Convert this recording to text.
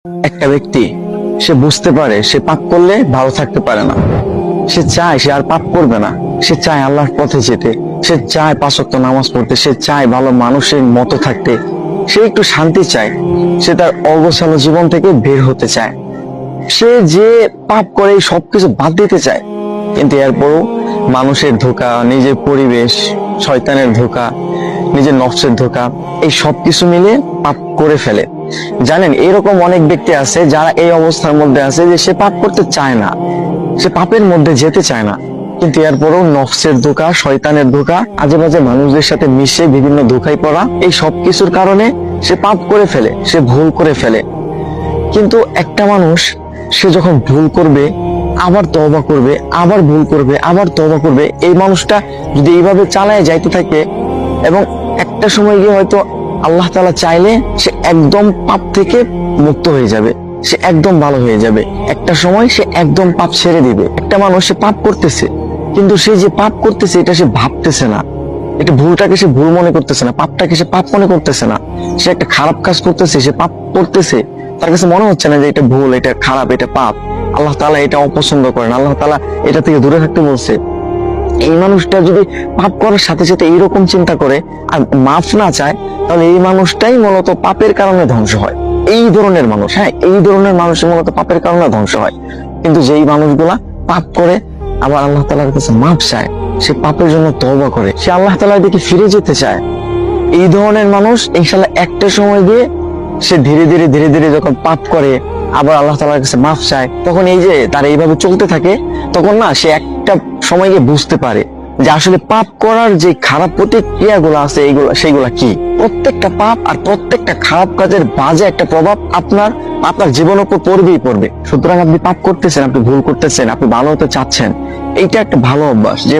একটা ব্যক্তি সে বুঝতে পারে সে পাপ করলে ভালো থাকতে পারে না, সে চায় সে আর পাপ করবে না, সে চায় আল্লাহর পথে যেতে, সে চায় 5 ওয়াক্ত নামাজ পড়তে, সে চায় ভালো মানুষের মতো থাকতে, সে একটু শান্তি চায়, সে তার অগোছালো জীবন থেকে বের হতে চায়, সে যে পাপ করে সবকিছু বাদ দিতে চায়। কিন্তু এরপরও মানুষের ধোঁকা, নিজের পরিবেশ, শয়তানের ধোঁকা, নিজের নফসের ধোঁকা, এই সবকিছু মিলে পাপ করে ফেলে। জানেন, এরকম অনেক ব্যক্তি আছে যারা এই অবস্থার মধ্যে আছে যে সে পাপ করতে চায় না, সে পাপের মধ্যে যেতে চায় না, কিন্তু এরপরও নফসের ধোঁকা, শয়তানের ধোঁকা, আজে বাজে মানুষদের সাথে মিশে বিভিন্ন ধোঁকায় পড়া, এই সবকিছুর কারণে সে পাপ করে ফেলে, সে ভুল করে ফেলে। কিন্তু একটা মানুষ সে যখন ভুল করবে, আবার তওবা করবে, আবার ভুল করবে, আবার তওবা করবে, এই মানুষটা যদি এইভাবে চালায় যাইতে থাকে এবং একটা সময় গিয়ে হয়তো আল্লাহ তাআলা চাইলে সে একদম পাপ থেকে মুক্ত হয়ে যাবে, সে একদম ভালো হয়ে যাবে। একটা সময় সে একদম পাপ ছেড়ে দিবে। একটা মানুষ সে পাপ করতেছে, কিন্তু সে যে পাপ করতেছে এটা সে ভাবতেছে না, এটা ভুলটাকে সে ভুল মনে করতেছে না, পাপটাকে সে পাপ মনে করতেছে না। সে একটা খারাপ কাজ করতেছে, সে পাপ করতেছে, তার কাছে মনে হচ্ছে না যে এটা ভুল, এটা খারাপ, এটা পাপ, আল্লাহ তাআলা এটা অপছন্দ করেন, আল্লাহ তাআলা এটা থেকে দূরে থাকতে বলছে। এই মানুষটা যদি পাপ করার সাথে সাথে এইরকম চিন্তা করে আর মাফ না চায়, তাহলে এই মানুষটাই মূলত পাপের কারণে ধ্বংস হয়। এই ধরনের মানুষ, হ্যাঁ, এই ধরনের মানুষ মূলত পাপের কারণে ধ্বংস হয়। কিন্তু যেই মানুষগুলা পাপ করে আবার আল্লাহ তাআলার কাছে মাফ চায়, সে পাপের জন্য তওবা করে, সে আল্লাহ তাআলার দিকে ফিরে যেতে চায়, এই ধরনের মানুষ ইনশাআল্লাহ একটা সময় গিয়ে সে ধীরে ধীরে ধীরে ধীরে যখন পাপ করে আবার আল্লাহ তাআলার কাছে মাফ চায়, তখন এই যে তার এইভাবে চলতে থাকে, তখন না সে একটা সময় গিয়ে বুঝতে পারে যে আসলে পাপ করার যে খারাপ প্রতিক্রিয়াগুলো আছে সেইগুলা কি। প্রত্যেকটা পাপ আর প্রত্যেকটা খারাপ কাজের বাজে একটা প্রভাব আপনার জীবনের উপর পড়বেই পড়বে। সুতরাং আপনি পাপ করতেছেন, আপনি ভুল করতেছেন, আপনি ভালো হতে চাচ্ছেন, এইটা একটা ভালো অভ্যাস যে